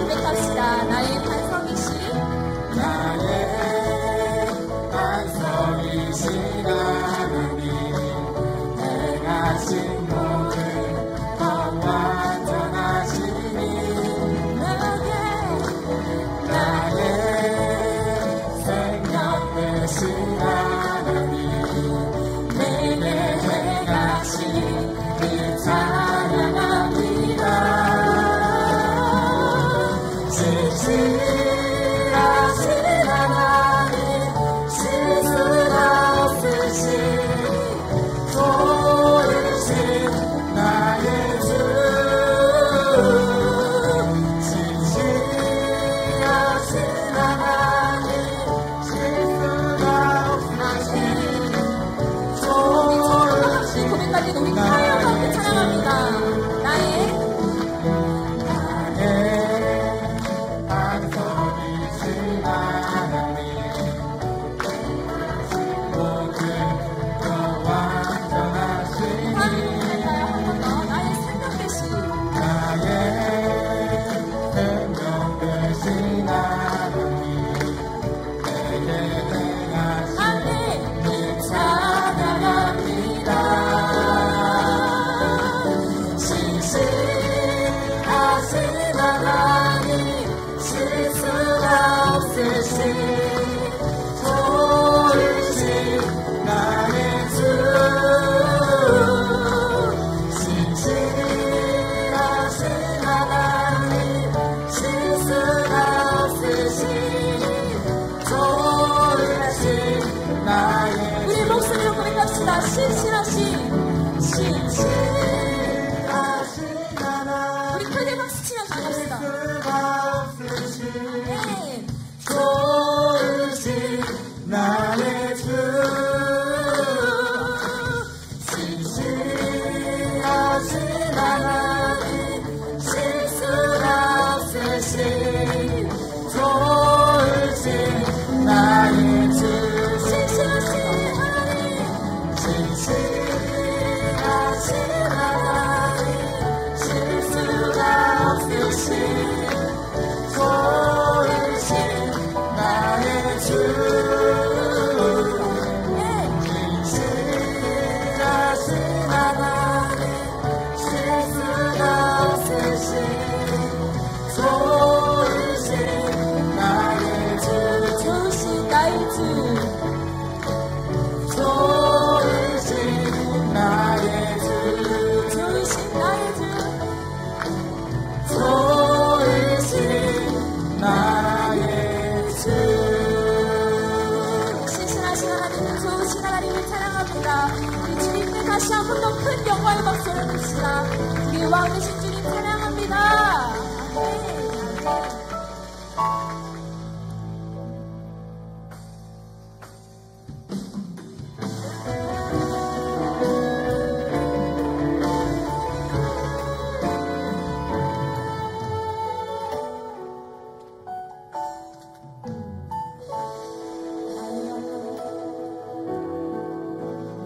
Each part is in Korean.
고백합시다. 나의 반석이신 하나님, 행하신 모든 법 완전하시니 나의 생명 되신 하나님, 내게 행하신 일 찬양합니다. 진실하신 하나님, 실수가 없으신 좋으신 나의 주, 진실하신 하나님, 실수가 없으신 좋으신 고백까지 우리 하여 함께 찬양합니다. 나의 반석이신 하나님, 모든 것 완전하시니 나의 생명 되신 나의 생명 되신 하나님, 내게 행하신 일 찬양합니다. 진실하신 하나님, 실수가 없으신 좋으신 나의 주, 진실하신 하나님, 실수가 없으신 좋으신 나의 우리 목소리로 고백합시다. 신실하신 하나님, 우리 크게 박수 치면서 합시다. 실수가 없으신 네. 좋으신 나의 주, 진실하신 하나님, 실수가 없으신 좋으신 나의 주, 신실하신 하나님 진실하신 하나님, 실수가 없으신 좋으신 나의 주, 진실하신 하나님, 실수가 없으신 좋으신 나의 주, 좋으신 나의 주 좋으신 나의 주, 좋으신 나의 주 좋으신 나의 주. 신실하신 하나님, 좋으신 하나님을 찬양합니다. 우리 주님께 다시 한 번 더 큰 영광의 박수를 듭시다. 우리 왕 되신 주님 찬양합니다.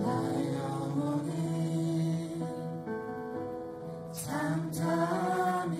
나의 영혼이 잠잠히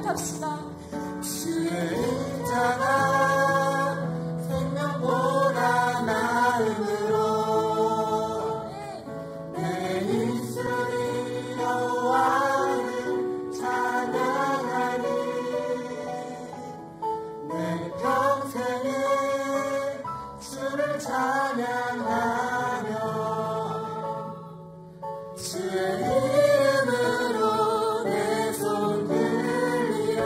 고백합시다. 주의 의자가 생명보다 나음으로 내 입술이 여호와를 찬양하니 내 평생에 주를 찬양하며 주의 이름으로 내 손 들리라.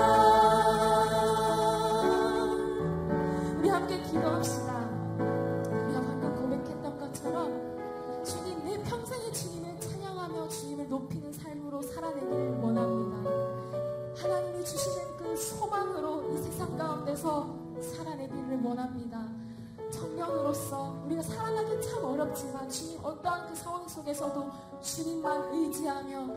우리 함께 기도합시다. 우리가 방금 고백했던 것처럼 주님, 내 평생에 주님을 찬양하며 주님을 높이는 삶으로 살아내기를 원합니다. 하나님이 주시는 그 소망으로 이 세상 가운데서 살아내기를 원합니다. 청년으로서 우리가 살아가기 참 어렵지만 주님, 어떠한 그 상황 속에서도 주님만 의지하며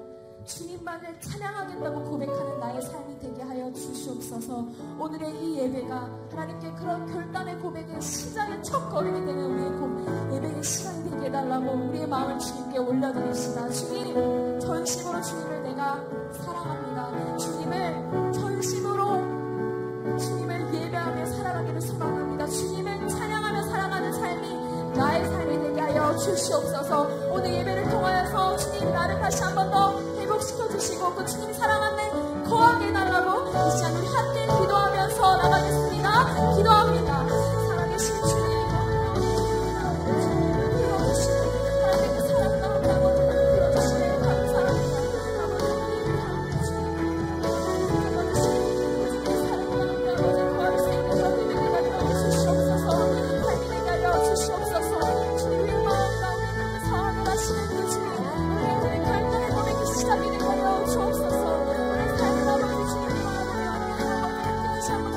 주님만을 찬양하겠다고 고백하는 나의 삶이 되게 하여 주시옵소서. 오늘의 이 예배가 하나님께 그런 결단의 고백의 시작의 첫걸음이 되는 우리의 예배의 시간이 되게 해달라고 우리의 마음을 주님께 올려드립시다. 주님, 전심으로 주님을 내가 사랑합니다. 주님을 전심으로 주님을 예배하며 살아가기를 소망합니다. 주님을 찬양하며 살아가는 삶이 나의 삶이 되게 하여 주시옵소서. 오늘 예배를 통하여서 주님, 나를 다시 한 번 더 회복시켜 주시고 그 주님 사랑 안에 거하게 해달라고 이 시간 우리 함께 기도하면서 나가겠습니다. 기도합니다. 살아계신 주님, 들어주시고 하나님의 사랑 가운데 아버지 들어주시고 감사합니다. 아버지 주님의 사랑 가운데 아버지 거할 수 있는 그런 예배가 되어 주시옵소서. 삶이 되게 하여 주시옵소서. 주님의 마음 가운데 사랑을 하시는 그 주님, 우리의 결단의 고백이 시작이 되게 하여 주옵소서. 우리의 삶을 아버지 주님의 마음으로 다시 한번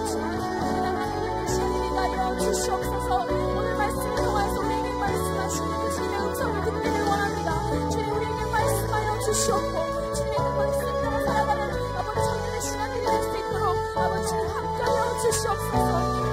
주님이 하여 주시옵소서. 오늘 말씀을 통해서 우리에게 말씀하시는 그 주님의 음성을 듣기를 원합니다. 주님, 우리에게 말씀하여 주시옵고 주님의 그 말씀대로 살아가는 아버지 청년의 시간이 될 수 있도록 아버지 주님 함께하여 주시옵소서.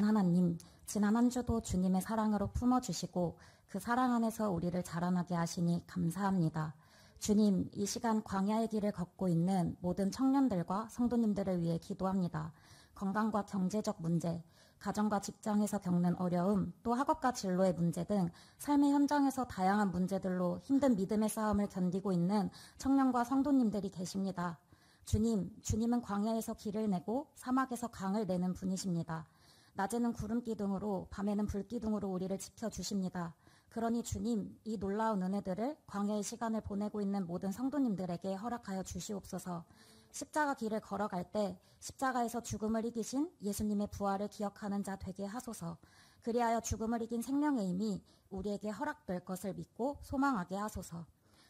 하나님, 지난 한 주도 주님의 사랑으로 품어주시고 그 사랑 안에서 우리를 자라나게 하시니 감사합니다. 주님, 이 시간 광야의 길을 걷고 있는 모든 청년들과 성도님들을 위해 기도합니다. 건강과 경제적 문제, 가정과 직장에서 겪는 어려움, 또 학업과 진로의 문제 등 삶의 현장에서 다양한 문제들로 힘든 믿음의 싸움을 견디고 있는 청년과 성도님들이 계십니다. 주님은 광야에서 길을 내고 사막에서 강을 내는 분이십니다. 낮에는 구름 기둥으로 밤에는 불 기둥으로 우리를 지켜주십니다. 그러니 주님, 이 놀라운 은혜들을 광야의 시간을 보내고 있는 모든 성도님들에게 허락하여 주시옵소서. 십자가 길을 걸어갈 때 십자가에서 죽음을 이기신 예수님의 부활을 기억하는 자 되게 하소서. 그리하여 죽음을 이긴 생명의 힘이 우리에게 허락될 것을 믿고 소망하게 하소서.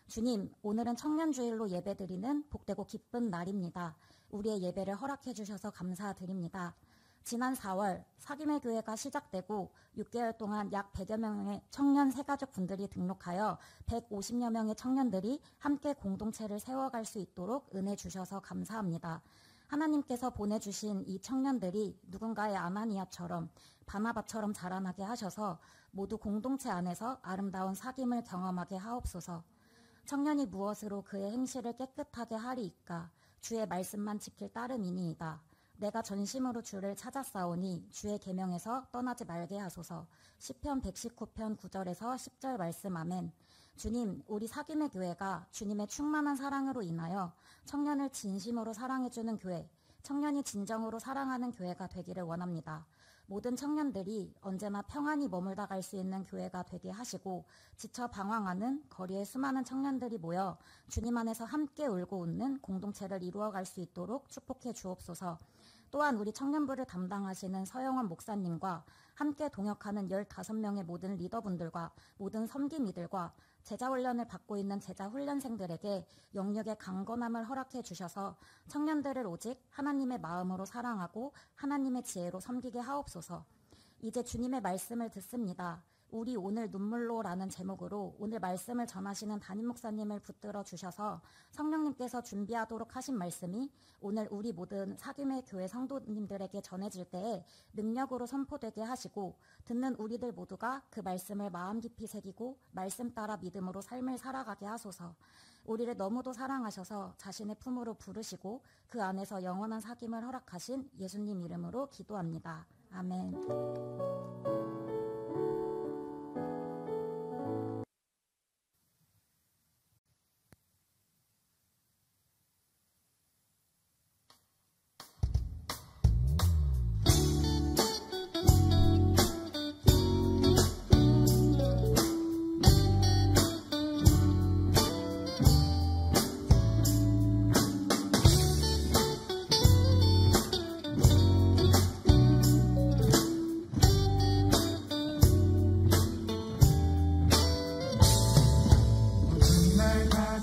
주님, 오늘은 청년주일로 예배드리는 복되고 기쁜 날입니다. 우리의 예배를 허락해 주셔서 감사드립니다. 지난 4월 사김의 교회가 시작되고 6개월 동안 약 100여 명의 청년 새가족 분들이 등록하여 150여 명의 청년들이 함께 공동체를 세워갈 수 있도록 은혜 주셔서 감사합니다. 하나님께서 보내주신 이 청년들이 누군가의 아나니아처럼 바나바처럼 자라나게 하셔서 모두 공동체 안에서 아름다운 사귐을 경험하게 하옵소서. 청년이 무엇으로 그의 행실을 깨끗하게 하리이까? 주의 말씀만 지킬 따름이니이다. 내가 전심으로 주를 찾았사오니 주의 계명에서 떠나지 말게 하소서. 시편 119편 9절에서 10절 말씀 아멘. 주님, 우리 사김의 교회가 주님의 충만한 사랑으로 인하여 청년을 진심으로 사랑해주는 교회, 청년이 진정으로 사랑하는 교회가 되기를 원합니다. 모든 청년들이 언제나 평안히 머물다 갈 수 있는 교회가 되게 하시고 지쳐 방황하는 거리에 수많은 청년들이 모여 주님 안에서 함께 울고 웃는 공동체를 이루어갈 수 있도록 축복해 주옵소서. 또한 우리 청년부를 담당하시는 서영원 목사님과 함께 동역하는 15명의 모든 리더분들과 모든 섬김이들과 제자훈련을 받고 있는 제자훈련생들에게 영역의 강건함을 허락해 주셔서 청년들을 오직 하나님의 마음으로 사랑하고 하나님의 지혜로 섬기게 하옵소서. 이제 주님의 말씀을 듣습니다. 우리 오늘 눈물로라는 제목으로 오늘 말씀을 전하시는 담임 목사님을 붙들어 주셔서 성령님께서 준비하도록 하신 말씀이 오늘 우리 모든 사귐의 교회 성도님들에게 전해질 때에 능력으로 선포되게 하시고 듣는 우리들 모두가 그 말씀을 마음 깊이 새기고 말씀 따라 믿음으로 삶을 살아가게 하소서. 우리를 너무도 사랑하셔서 자신의 품으로 부르시고 그 안에서 영원한 사귐을 허락하신 예수님 이름으로 기도합니다. 아멘.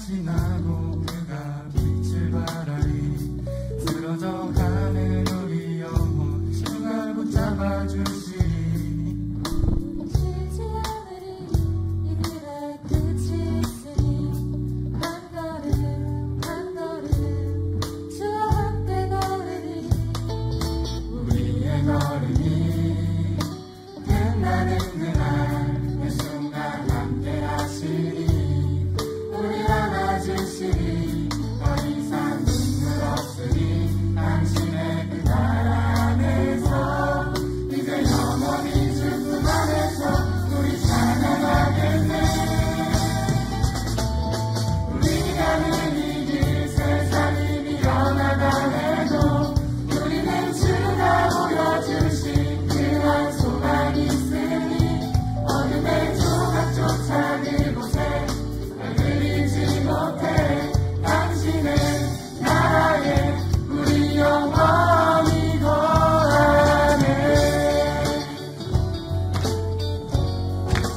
지나고 그가 빛을 발하니 쓰러져가는 우리 영혼 주가 붙잡아 주시니 멈추지 않으리 이 길에 끝이 있으니 한 걸음 한 걸음 주와 함께 걸으리 우리의 걸음이 끝나는 그날 그 순간 함께 하시니 우리 안아주시니 더 이상 눈물 없으니 당신의 그 나라 안에서 이제 영원히 주님 안에서 우리 찬양하겠네. 우리가 늘 이길 세상이 미련하다 해도 우리는 주가 보여주신 그한 소망이 있으니 어둠의 조각조차 그곳에 그리지 못해 당신의 나라에 우리 영원히 거하네.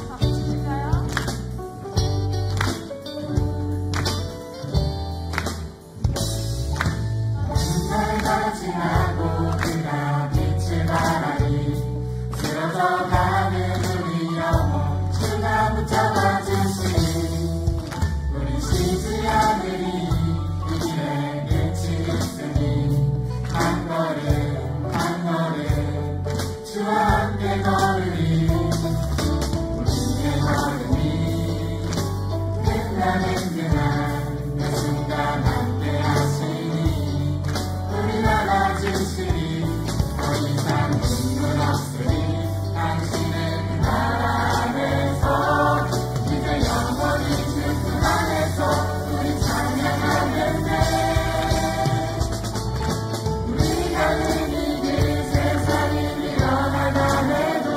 박수 치실까요? 날가 지나고 그가 빛을 발하니 쓰러져가는 우리 영혼 주가 붙잡아 주시니 우리 쉬지 않으리 이 길에 끝이 있으니 한 걸음 한 걸음 주와 함께 걸으리 우리의 걸음이 끝나는 그날 그 순간 함께 하시니 우리 안아주시니 더 이상 눈물 없으니 당신의 그 나라 안에서 이제 영원히 주님 안에서 우리 찬양하겠네. 우리가 늘 이길 세상이 미련하다 해도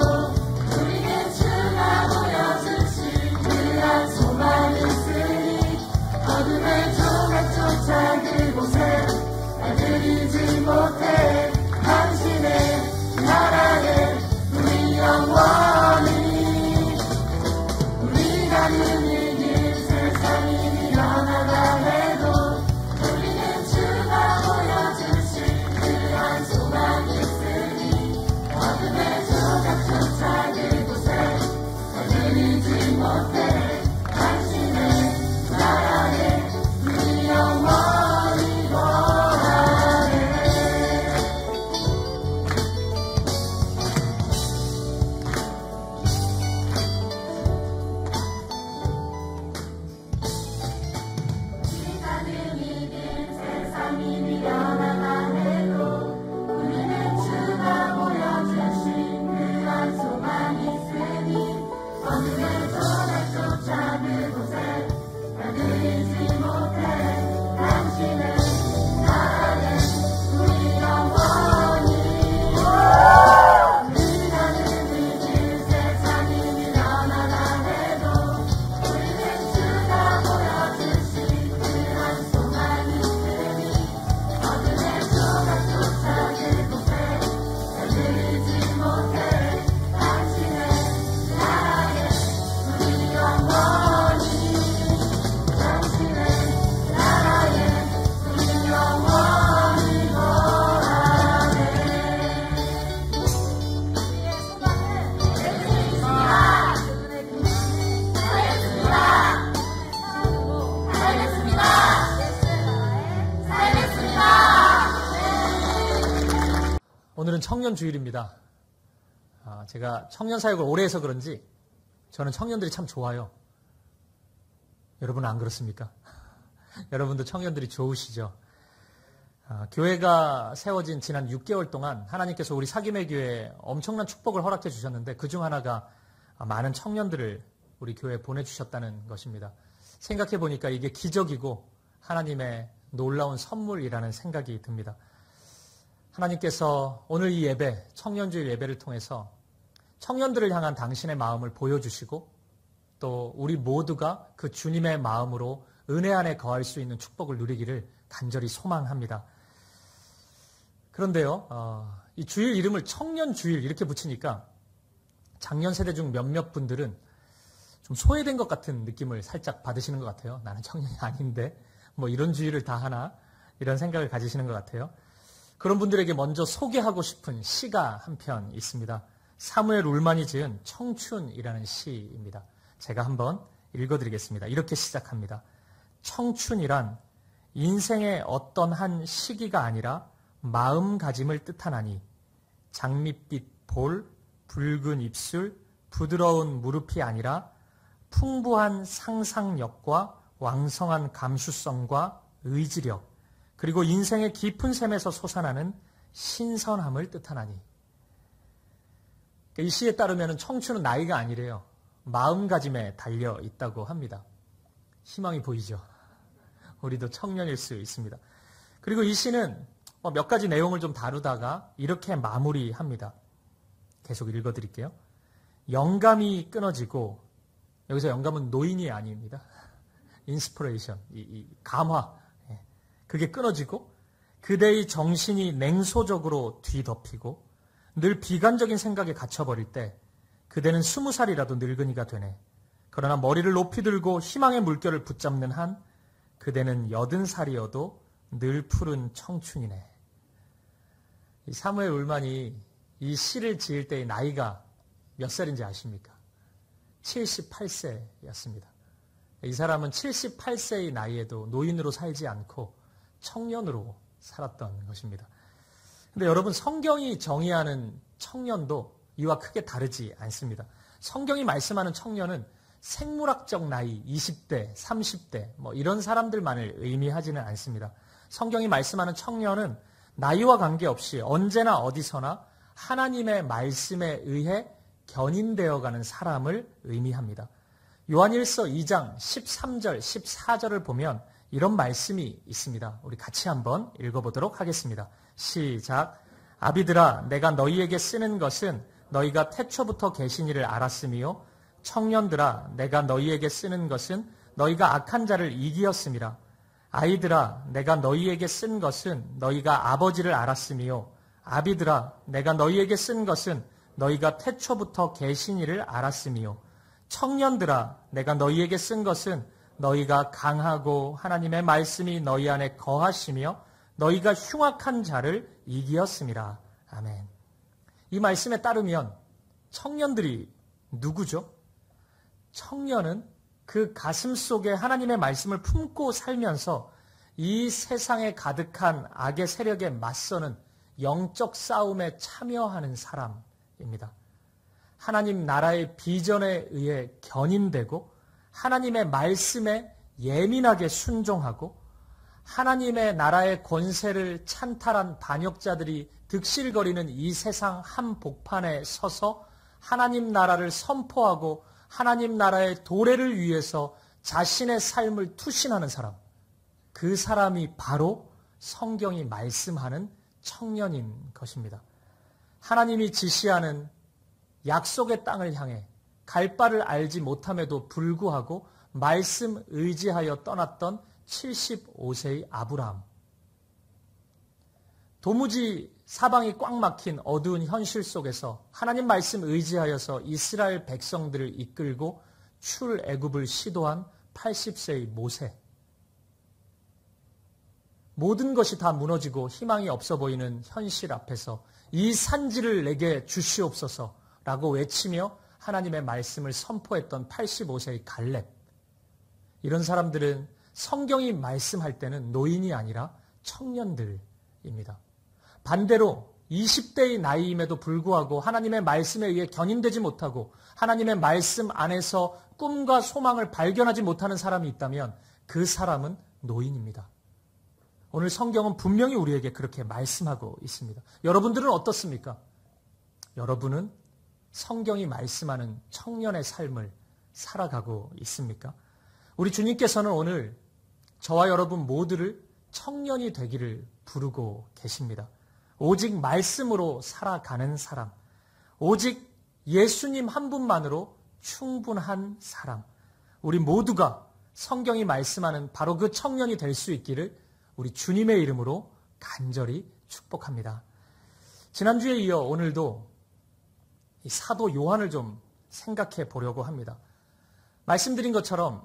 우리는 주가 보여주신 그한 소망이 있으니 어둠의 조각조차 그곳에 그리지 못해 당신의 나라에 우리 영원히 우리가 늘 이길 세상이 미련하다 해도 우리는 주가 보여주신 그한 소망이 있으니 어둠의 조각조차 그곳에 그리지 못해 당신의 나라에 우리 영원히 거하네. 우리가 늘 이길 세상이 미련하다 해도 우리는 주가 보여주신 그한 소망이 있으니 어둠의 조각조차 그곳에 그리지 못해 당신의 나라에 우리 영원히 우리가 늘 이길 세상이 미련하다 해도 우리는 주가 보여주신 그한 소망이 있으니 어둠의 조각조차 그곳에 그리지 못해 당신의 나라에 우리 영원히 당신의 나라에 우리 영원히 거하네. 우리의 소망은 예수님이십니다. 그분의 그림을 살겠습니다. 사랑으로 살겠습니다. 예수의 나라에 살겠습니다. 오늘은 청년 주일입니다. 제가 청년 사역을 오래 해서 그런지 저는 청년들이 참 좋아요. 여러분은 안 그렇습니까? 여러분도 청년들이 좋으시죠? 교회가 세워진 지난 6개월 동안 하나님께서 우리 사김의 교회에 엄청난 축복을 허락해 주셨는데 그중 하나가 많은 청년들을 우리 교회에 보내주셨다는 것입니다. 생각해 보니까 이게 기적이고 하나님의 놀라운 선물이라는 생각이 듭니다. 하나님께서 오늘 이 예배, 청년주일 예배를 통해서 청년들을 향한 당신의 마음을 보여주시고 또 우리 모두가 그 주님의 마음으로 은혜 안에 거할 수 있는 축복을 누리기를 간절히 소망합니다. 그런데요, 이 주일 이름을 청년주일 이렇게 붙이니까 작년 세대 중 몇몇 분들은 좀 소외된 것 같은 느낌을 살짝 받으시는 것 같아요. 나는 청년이 아닌데 뭐 이런 주일을 다 하나 이런 생각을 가지시는 것 같아요. 그런 분들에게 먼저 소개하고 싶은 시가 한 편 있습니다. 사무엘 울만이 지은 청춘이라는 시입니다. 제가 한번 읽어드리겠습니다. 이렇게 시작합니다. 청춘이란 인생의 어떤 한 시기가 아니라 마음가짐을 뜻하나니 장밋빛 볼, 붉은 입술, 부드러운 무릎이 아니라 풍부한 상상력과 왕성한 감수성과 의지력, 그리고 인생의 깊은 샘에서 솟아나는 신선함을 뜻하나니. 이 시에 따르면 청춘은 나이가 아니래요. 마음가짐에 달려 있다고 합니다. 희망이 보이죠? 우리도 청년일 수 있습니다. 그리고 이 시는 몇 가지 내용을 좀 다루다가 이렇게 마무리합니다. 계속 읽어드릴게요. 영감이 끊어지고, 여기서 영감은 노인이 아닙니다. 인스피레이션, 이 감화, 그게 끊어지고 그대의 정신이 냉소적으로 뒤덮이고 늘 비관적인 생각에 갇혀버릴 때 그대는 20살이라도 늙은이가 되네. 그러나 머리를 높이 들고 희망의 물결을 붙잡는 한 그대는 80살이어도 늘 푸른 청춘이네. 이 사무엘 울만이 이 시를 지을 때의 나이가 몇 살인지 아십니까? 78세였습니다. 이 사람은 78세의 나이에도 노인으로 살지 않고 청년으로 살았던 것입니다. 근데 여러분, 성경이 정의하는 청년도 이와 크게 다르지 않습니다. 성경이 말씀하는 청년은 생물학적 나이 20대, 30대 뭐 이런 사람들만을 의미하지는 않습니다. 성경이 말씀하는 청년은 나이와 관계없이 언제나 어디서나 하나님의 말씀에 의해 견인되어가는 사람을 의미합니다. 요한일서 2장 13절, 14절을 보면 이런 말씀이 있습니다. 우리 같이 한번 읽어보도록 하겠습니다. 시작. 아비들아, 내가 너희에게 쓰는 것은 너희가 태초부터 계신 이를 알았으며 청년들아, 내가 너희에게 쓰는 것은 너희가 악한 자를 이기었음이라. 아이들아, 내가 너희에게 쓴 것은 너희가 아버지를 알았으며 아비들아, 내가 너희에게 쓴 것은 너희가 태초부터 계신 이를 알았으며 청년들아, 내가 너희에게 쓴 것은 너희가 강하고 하나님의 말씀이 너희 안에 거하시며 너희가 흉악한 자를 이기었음이라. 아멘. 이 말씀에 따르면 청년들이 누구죠? 청년은 그 가슴 속에 하나님의 말씀을 품고 살면서 이 세상에 가득한 악의 세력에 맞서는 영적 싸움에 참여하는 사람입니다. 하나님 나라의 비전에 의해 견인되고 하나님의 말씀에 예민하게 순종하고 하나님의 나라의 권세를 찬탈한 반역자들이 득실거리는 이 세상 한복판에 서서 하나님 나라를 선포하고 하나님 나라의 도래를 위해서 자신의 삶을 투신하는 사람, 그 사람이 바로 성경이 말씀하는 청년인 것입니다. 하나님이 지시하는 약속의 땅을 향해 갈 바를 알지 못함에도 불구하고 말씀 의지하여 떠났던 75세의 아브라함. 도무지 사방이 꽉 막힌 어두운 현실 속에서 하나님 말씀 의지하여서 이스라엘 백성들을 이끌고 출애굽을 시도한 80세의 모세. 모든 것이 다 무너지고 희망이 없어 보이는 현실 앞에서 이 산지를 내게 주시옵소서라고 외치며 하나님의 말씀을 선포했던 85세의 갈렙. 이런 사람들은 성경이 말씀할 때는 노인이 아니라 청년들입니다. 반대로 20대의 나이임에도 불구하고 하나님의 말씀에 의해 견인되지 못하고 하나님의 말씀 안에서 꿈과 소망을 발견하지 못하는 사람이 있다면 그 사람은 노인입니다. 오늘 성경은 분명히 우리에게 그렇게 말씀하고 있습니다. 여러분들은 어떻습니까? 여러분은 성경이 말씀하는 청년의 삶을 살아가고 있습니까? 우리 주님께서는 오늘 저와 여러분 모두를 청년이 되기를 부르고 계십니다. 오직 말씀으로 살아가는 사람, 오직 예수님 한 분만으로 충분한 사람, 우리 모두가 성경이 말씀하는 바로 그 청년이 될 수 있기를 우리 주님의 이름으로 간절히 축복합니다. 지난주에 이어 오늘도 이 사도 요한을 좀 생각해 보려고 합니다. 말씀드린 것처럼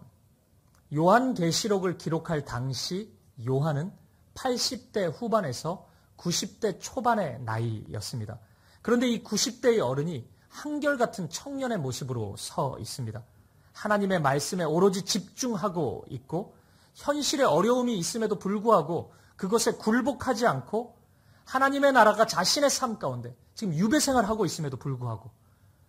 요한계시록을 기록할 당시 요한은 80대 후반에서 90대 초반의 나이였습니다. 그런데 이 90대의 어른이 한결같은 청년의 모습으로 서 있습니다. 하나님의 말씀에 오로지 집중하고 있고 현실의 어려움이 있음에도 불구하고 그것에 굴복하지 않고 하나님의 나라가 자신의 삶 가운데 지금 유배생활하고 있음에도 불구하고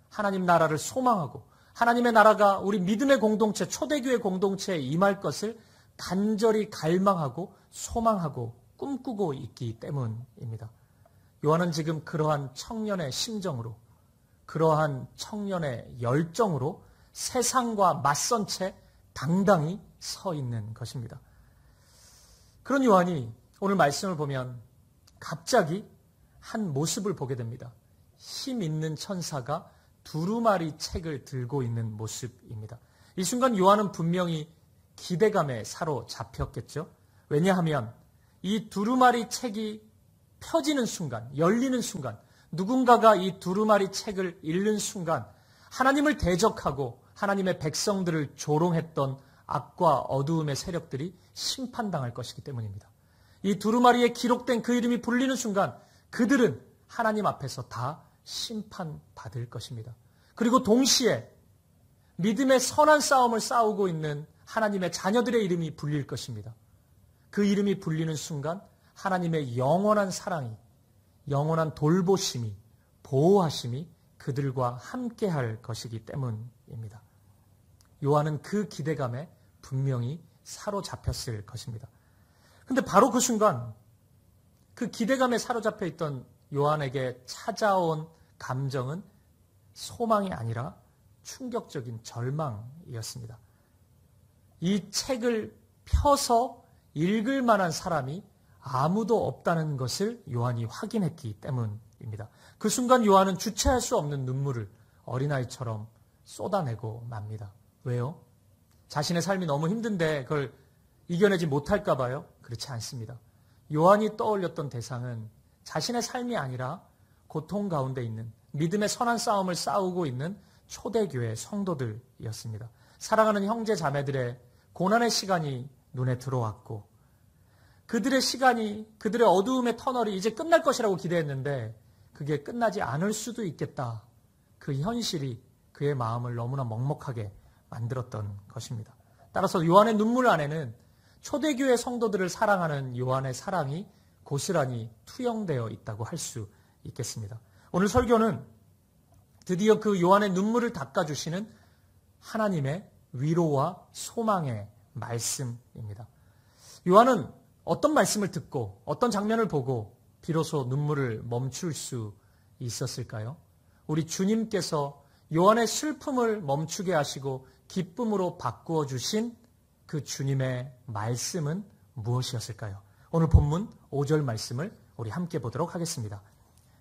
하나님 나라를 소망하고 하나님의 나라가 우리 믿음의 공동체, 초대교회 공동체에 임할 것을 간절히 갈망하고 소망하고 꿈꾸고 있기 때문입니다. 요한은 지금 그러한 청년의 심정으로, 그러한 청년의 열정으로 세상과 맞선 채 당당히 서 있는 것입니다. 그런 요한이 오늘 말씀을 보면 갑자기 한 모습을 보게 됩니다. 힘 있는 천사가 두루마리 책을 들고 있는 모습입니다. 이 순간 요한은 분명히 기대감에 사로잡혔겠죠. 왜냐하면 이 두루마리 책이 펴지는 순간, 열리는 순간, 누군가가 이 두루마리 책을 읽는 순간 하나님을 대적하고 하나님의 백성들을 조롱했던 악과 어두움의 세력들이 심판당할 것이기 때문입니다. 이 두루마리에 기록된 그 이름이 불리는 순간 그들은 하나님 앞에서 다 심판받을 것입니다. 그리고 동시에 믿음의 선한 싸움을 싸우고 있는 하나님의 자녀들의 이름이 불릴 것입니다. 그 이름이 불리는 순간 하나님의 영원한 사랑이, 영원한 돌보심이, 보호하심이 그들과 함께할 것이기 때문입니다. 요한은 그 기대감에 분명히 사로잡혔을 것입니다. 그런데 바로 그 순간 그 기대감에 사로잡혀 있던 요한에게 찾아온 감정은 소망이 아니라 충격적인 절망이었습니다. 이 책을 펴서 읽을 만한 사람이 아무도 없다는 것을 요한이 확인했기 때문입니다. 그 순간 요한은 주체할 수 없는 눈물을 어린아이처럼 쏟아내고 맙니다. 왜요? 자신의 삶이 너무 힘든데 그걸 이겨내지 못할까 봐요? 그렇지 않습니다. 요한이 떠올렸던 대상은 자신의 삶이 아니라 고통 가운데 있는 믿음의 선한 싸움을 싸우고 있는 초대교회 성도들이었습니다. 사랑하는 형제 자매들의 고난의 시간이 눈에 들어왔고 그들의 시간이, 그들의 어두움의 터널이 이제 끝날 것이라고 기대했는데 그게 끝나지 않을 수도 있겠다. 그 현실이 그의 마음을 너무나 먹먹하게 만들었던 것입니다. 따라서 요한의 눈물 안에는 초대교회 성도들을 사랑하는 요한의 사랑이 고스란히 투영되어 있다고 할 수 있겠습니다. 오늘 설교는 드디어 그 요한의 눈물을 닦아주시는 하나님의 위로와 소망의 말씀입니다. 요한은 어떤 말씀을 듣고 어떤 장면을 보고 비로소 눈물을 멈출 수 있었을까요? 우리 주님께서 요한의 슬픔을 멈추게 하시고 기쁨으로 바꾸어 주신 그 주님의 말씀은 무엇이었을까요? 오늘 본문 5절 말씀을 우리 함께 보도록 하겠습니다.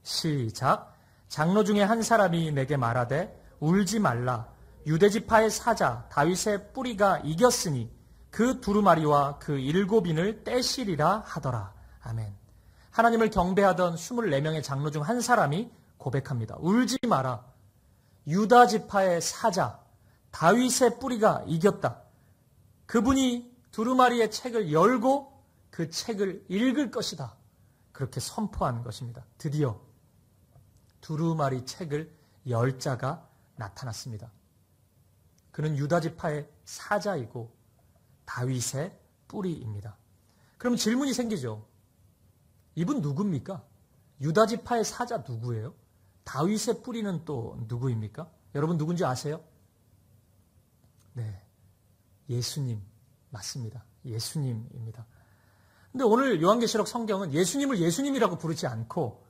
시작. 장로 중에 한 사람이 내게 말하되 울지 말라. 유대지파의 사자 다윗의 뿌리가 이겼으니 그 두루마리와 그 7인을 떼시리라 하더라. 아멘. 하나님을 경배하던 24명의 장로 중 한 사람이 고백합니다. 울지 마라. 유다지파의 사자 다윗의 뿌리가 이겼다. 그분이 두루마리의 책을 열고 그 책을 읽을 것이다. 그렇게 선포한 것입니다. 드디어 두루마리 책을 열 자가 나타났습니다. 그는 유다지파의 사자이고 다윗의 뿌리입니다. 그럼 질문이 생기죠. 이분 누굽니까? 유다지파의 사자 누구예요? 다윗의 뿌리는 또 누구입니까? 여러분 누군지 아세요? 네, 예수님 맞습니다. 예수님입니다. 근데 오늘 요한계시록 성경은 예수님을 예수님이라고 부르지 않고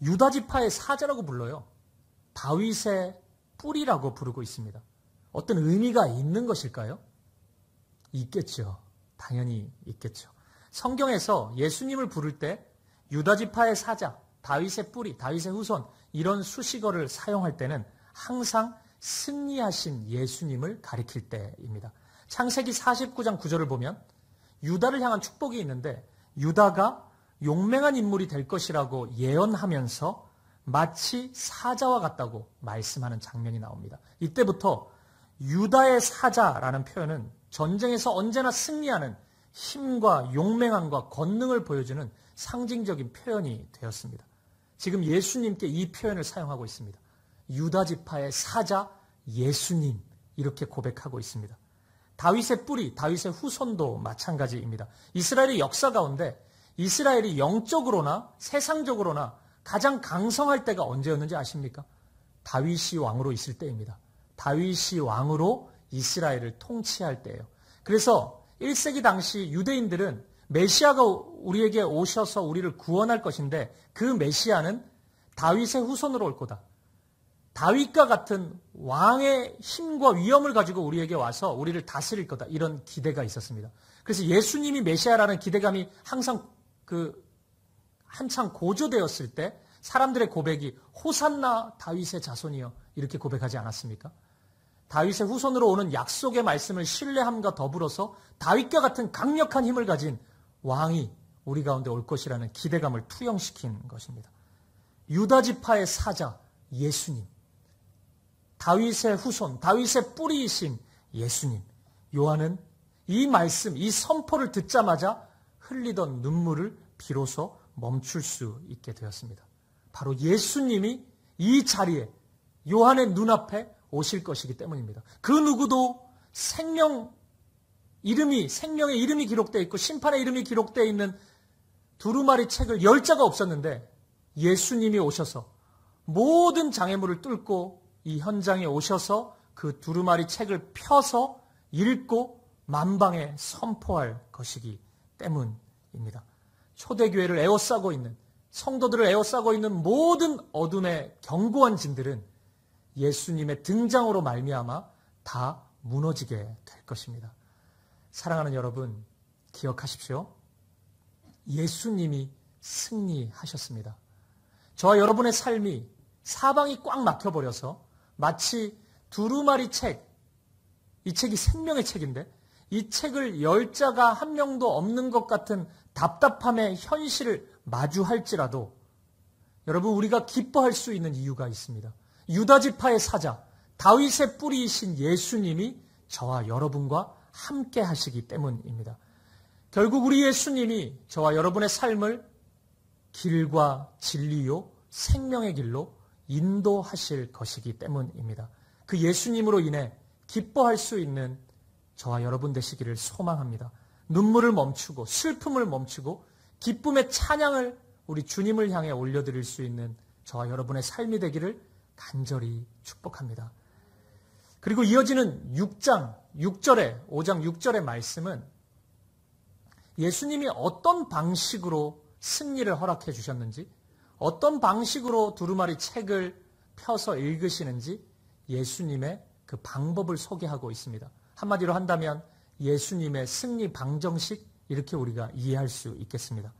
유다지파의 사자라고 불러요. 다윗의 뿌리라고 부르고 있습니다. 어떤 의미가 있는 것일까요? 있겠죠. 당연히 있겠죠. 성경에서 예수님을 부를 때 유다지파의 사자, 다윗의 뿌리, 다윗의 후손 이런 수식어를 사용할 때는 항상 승리하신 예수님을 가리킬 때입니다. 창세기 49장 9절을 보면 유다를 향한 축복이 있는데 유다가 용맹한 인물이 될 것이라고 예언하면서 마치 사자와 같다고 말씀하는 장면이 나옵니다. 이때부터 유다의 사자라는 표현은 전쟁에서 언제나 승리하는 힘과 용맹함과 권능을 보여주는 상징적인 표현이 되었습니다. 지금 예수님께 이 표현을 사용하고 있습니다. 유다지파의 사자 예수님 이렇게 고백하고 있습니다. 다윗의 뿌리, 다윗의 후손도 마찬가지입니다. 이스라엘의 역사 가운데 이스라엘이 영적으로나 세상적으로나 가장 강성할 때가 언제였는지 아십니까? 다윗이 왕으로 있을 때입니다. 다윗이 왕으로 이스라엘을 통치할 때예요. 그래서 1세기 당시 유대인들은 메시아가 우리에게 오셔서 우리를 구원할 것인데 그 메시아는 다윗의 후손으로 올 거다. 다윗과 같은 왕의 힘과 위엄을 가지고 우리에게 와서 우리를 다스릴 거다. 이런 기대가 있었습니다. 그래서 예수님이 메시아라는 기대감이 항상 한창 고조되었을 때 사람들의 고백이 호산나 다윗의 자손이여 이렇게 고백하지 않았습니까? 다윗의 후손으로 오는 약속의 말씀을 신뢰함과 더불어서 다윗과 같은 강력한 힘을 가진 왕이 우리 가운데 올 것이라는 기대감을 투영시킨 것입니다. 유다지파의 사자 예수님, 다윗의 후손, 다윗의 뿌리이신 예수님. 요한은 이 말씀, 이 선포를 듣자마자 흘리던 눈물을 비로소 멈출 수 있게 되었습니다. 바로 예수님이 이 자리에 요한의 눈앞에 오실 것이기 때문입니다. 그 누구도 생명의 이름이 기록되어 있고 심판의 이름이 기록되어 있는 두루마리 책을 열 자가 없었는데 예수님이 오셔서 모든 장애물을 뚫고 이 현장에 오셔서 그 두루마리 책을 펴서 읽고 만방에 선포할 것이기 때문입니다. 초대교회를 에워싸고 있는 성도들을 에워싸고 있는 모든 어둠의 견고한 진들은 예수님의 등장으로 말미암아 다 무너지게 될 것입니다. 사랑하는 여러분, 기억하십시오. 예수님이 승리하셨습니다. 저와 여러분의 삶이 사방이 꽉 막혀버려서 마치 두루마리 책, 이 책이 생명의 책인데 이 책을 열 자가 한 명도 없는 것 같은 답답함의 현실을 마주할지라도 여러분 우리가 기뻐할 수 있는 이유가 있습니다. 유다지파의 사자, 다윗의 뿌리이신 예수님이 저와 여러분과 함께 하시기 때문입니다. 결국 우리 예수님이 저와 여러분의 삶을 길과 진리요 생명의 길로 인도하실 것이기 때문입니다. 그 예수님으로 인해 기뻐할 수 있는 저와 여러분 되시기를 소망합니다. 눈물을 멈추고 슬픔을 멈추고 기쁨의 찬양을 우리 주님을 향해 올려드릴 수 있는 저와 여러분의 삶이 되기를 간절히 축복합니다. 그리고 이어지는 5장 6절의 말씀은 예수님이 어떤 방식으로 승리를 허락해 주셨는지, 어떤 방식으로 두루마리 책을 펴서 읽으시는지 예수님의 그 방법을 소개하고 있습니다. 한마디로 한다면 예수님의 승리 방정식 이렇게 우리가 이해할 수 있겠습니다.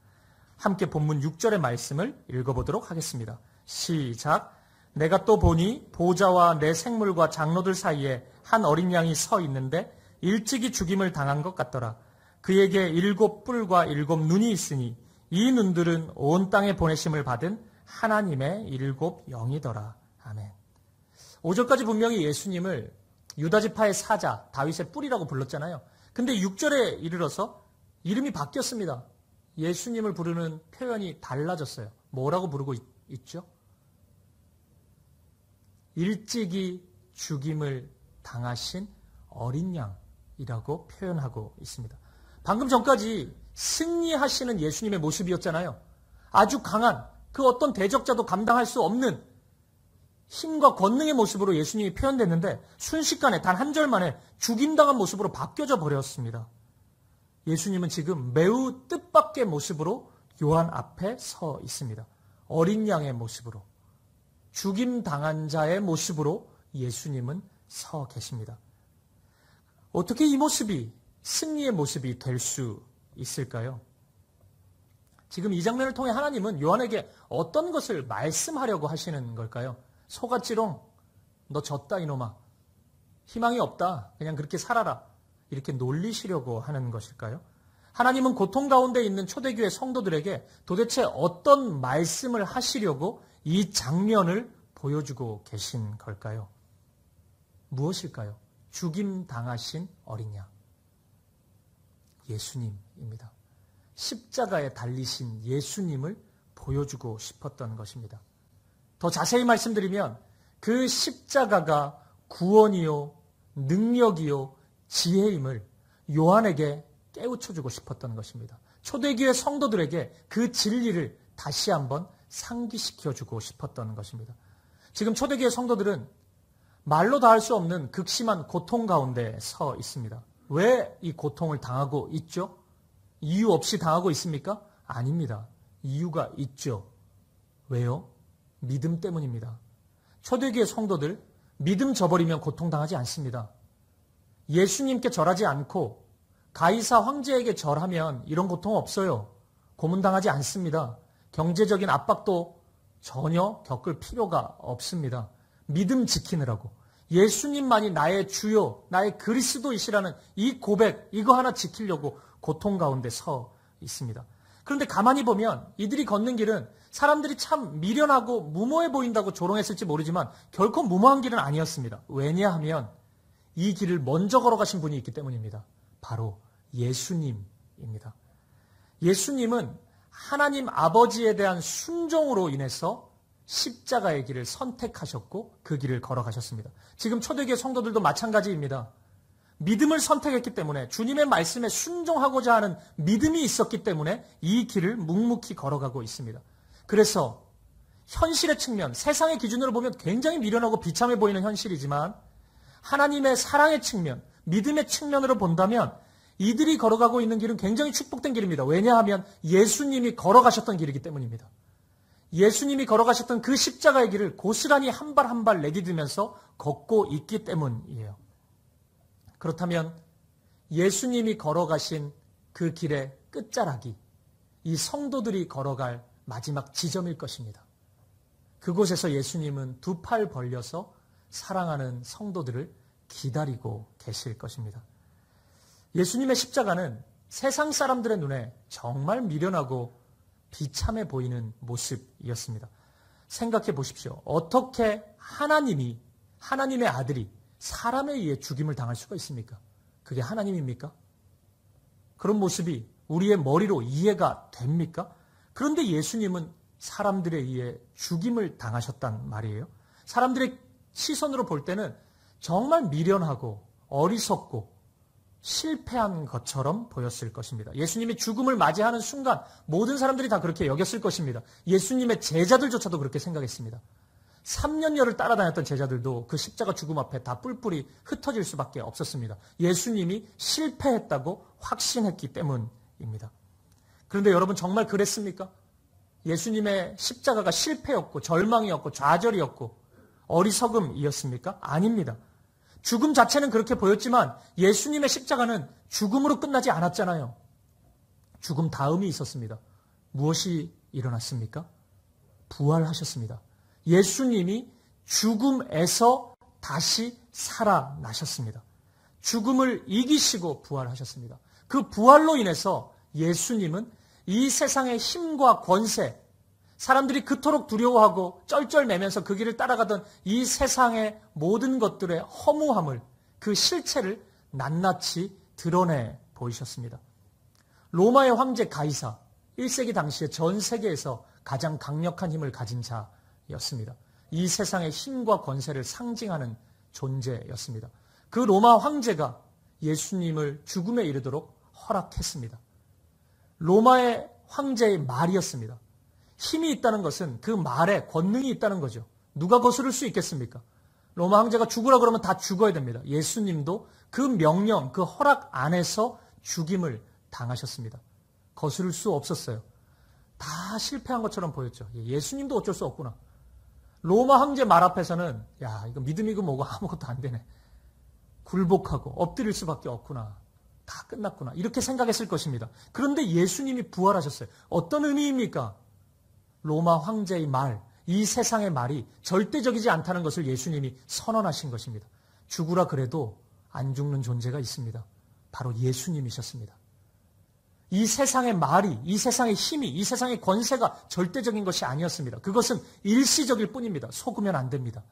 함께 본문 6절의 말씀을 읽어보도록 하겠습니다. 시작. 내가 또 보니 보좌와 내 생물과 장로들 사이에 한 어린 양이 서 있는데 일찍이 죽임을 당한 것 같더라. 그에게 7 뿔과 7 눈이 있으니 이 눈들은 온 땅에 보내심을 받은 하나님의 7 영이더라. 아멘. 5절까지 분명히 예수님을 유다지파의 사자, 다윗의 뿌리라고 불렀잖아요. 근데 6절에 이르러서 이름이 바뀌었습니다. 예수님을 부르는 표현이 달라졌어요. 뭐라고 부르고 있죠? 일찍이 죽임을 당하신 어린 양이라고 표현하고 있습니다. 방금 전까지 승리하시는 예수님의 모습이었잖아요. 아주 강한 그 어떤 대적자도 감당할 수 없는 힘과 권능의 모습으로 예수님이 표현됐는데 순식간에 단 한 절 만에 죽임당한 모습으로 바뀌어져 버렸습니다. 예수님은 지금 매우 뜻밖의 모습으로 요한 앞에 서 있습니다. 어린 양의 모습으로, 죽임당한 자의 모습으로 예수님은 서 계십니다. 어떻게 이 모습이 승리의 모습이 될 수 있을까요? 지금 이 장면을 통해 하나님은 요한에게 어떤 것을 말씀하려고 하시는 걸까요? 속았지롱, 너 졌다 이놈아. 희망이 없다. 그냥 그렇게 살아라. 이렇게 놀리시려고 하는 것일까요? 하나님은 고통 가운데 있는 초대교회 성도들에게 도대체 어떤 말씀을 하시려고 이 장면을 보여주고 계신 걸까요? 무엇일까요? 죽임 당하신 어린 양. 예수님입니다. 십자가에 달리신 예수님을 보여주고 싶었던 것입니다. 더 자세히 말씀드리면 그 십자가가 구원이요, 능력이요, 지혜임을 요한에게 깨우쳐주고 싶었던 것입니다. 초대교회 성도들에게 그 진리를 다시 한번 상기시켜주고 싶었던 것입니다. 지금 초대교회 성도들은 말로 다 할 수 없는 극심한 고통 가운데 서 있습니다. 왜 이 고통을 당하고 있죠? 이유 없이 당하고 있습니까? 아닙니다. 이유가 있죠. 왜요? 믿음 때문입니다. 초대교회 성도들 믿음 저버리면 고통당하지 않습니다. 예수님께 절하지 않고 가이사 황제에게 절하면 이런 고통 없어요. 고문당하지 않습니다. 경제적인 압박도 전혀 겪을 필요가 없습니다. 믿음 지키느라고. 예수님만이 나의 주요, 나의 그리스도이시라는 이 고백, 이거 하나 지키려고 고통 가운데 서 있습니다. 그런데 가만히 보면 이들이 걷는 길은 사람들이 참 미련하고 무모해 보인다고 조롱했을지 모르지만 결코 무모한 길은 아니었습니다. 왜냐하면 이 길을 먼저 걸어가신 분이 있기 때문입니다. 바로 예수님입니다. 예수님은 하나님 아버지에 대한 순종으로 인해서 십자가의 길을 선택하셨고 그 길을 걸어가셨습니다. 지금 초대교회 성도들도 마찬가지입니다. 믿음을 선택했기 때문에 주님의 말씀에 순종하고자 하는 믿음이 있었기 때문에 이 길을 묵묵히 걸어가고 있습니다. 그래서 현실의 측면, 세상의 기준으로 보면 굉장히 미련하고 비참해 보이는 현실이지만 하나님의 사랑의 측면, 믿음의 측면으로 본다면 이들이 걸어가고 있는 길은 굉장히 축복된 길입니다. 왜냐하면 예수님이 걸어가셨던 길이기 때문입니다. 예수님이 걸어가셨던 그 십자가의 길을 고스란히 한 발 한 발 내디디면서 걷고 있기 때문이에요. 그렇다면 예수님이 걸어가신 그 길의 끝자락이 이 성도들이 걸어갈 마지막 지점일 것입니다. 그곳에서 예수님은 두 팔 벌려서 사랑하는 성도들을 기다리고 계실 것입니다. 예수님의 십자가는 세상 사람들의 눈에 정말 미련하고 비참해 보이는 모습이었습니다. 생각해 보십시오. 어떻게 하나님의 아들이 사람에 의해 죽임을 당할 수가 있습니까? 그게 하나님입니까? 그런 모습이 우리의 머리로 이해가 됩니까? 그런데 예수님은 사람들에 의해 죽임을 당하셨단 말이에요. 사람들의 시선으로 볼 때는 정말 미련하고 어리석고 실패한 것처럼 보였을 것입니다. 예수님이 죽음을 맞이하는 순간 모든 사람들이 다 그렇게 여겼을 것입니다. 예수님의 제자들조차도 그렇게 생각했습니다. 3년여를 따라다녔던 제자들도 그 십자가 죽음 앞에 다 뿔뿔이 흩어질 수밖에 없었습니다. 예수님이 실패했다고 확신했기 때문입니다. 그런데 여러분 정말 그랬습니까? 예수님의 십자가가 실패였고 절망이었고 좌절이었고 어리석음이었습니까? 아닙니다. 죽음 자체는 그렇게 보였지만 예수님의 십자가는 죽음으로 끝나지 않았잖아요. 죽음 다음이 있었습니다. 무엇이 일어났습니까? 부활하셨습니다. 예수님이 죽음에서 다시 살아나셨습니다. 죽음을 이기시고 부활하셨습니다. 그 부활로 인해서 예수님은 이 세상의 힘과 권세, 사람들이 그토록 두려워하고 쩔쩔매면서 그 길을 따라가던 이 세상의 모든 것들의 허무함을, 그 실체를 낱낱이 드러내 보이셨습니다. 로마의 황제 가이사, 1세기 당시에 전 세계에서 가장 강력한 힘을 가진 자였습니다. 이 세상의 힘과 권세를 상징하는 존재였습니다. 그 로마 황제가 예수님을 죽음에 이르도록 허락했습니다. 로마의 황제의 말이었습니다. 힘이 있다는 것은 그 말에 권능이 있다는 거죠. 누가 거스를 수 있겠습니까? 로마 황제가 죽으라 그러면 다 죽어야 됩니다. 예수님도 그 명령, 그 허락 안에서 죽임을 당하셨습니다. 거스를 수 없었어요. 다 실패한 것처럼 보였죠. 예수님도 어쩔 수 없구나. 로마 황제 말 앞에서는 야, 이거 믿음이고 뭐고 아무것도 안 되네. 굴복하고 엎드릴 수밖에 없구나. 다 끝났구나. 이렇게 생각했을 것입니다. 그런데 예수님이 부활하셨어요. 어떤 의미입니까? 로마 황제의 말, 이 세상의 말이 절대적이지 않다는 것을 예수님이 선언하신 것입니다. 죽으라 그래도 안 죽는 존재가 있습니다. 바로 예수님이셨습니다. 이 세상의 말이, 이 세상의 힘이, 이 세상의 권세가 절대적인 것이 아니었습니다. 그것은 일시적일 뿐입니다. 속으면 안 됩니다.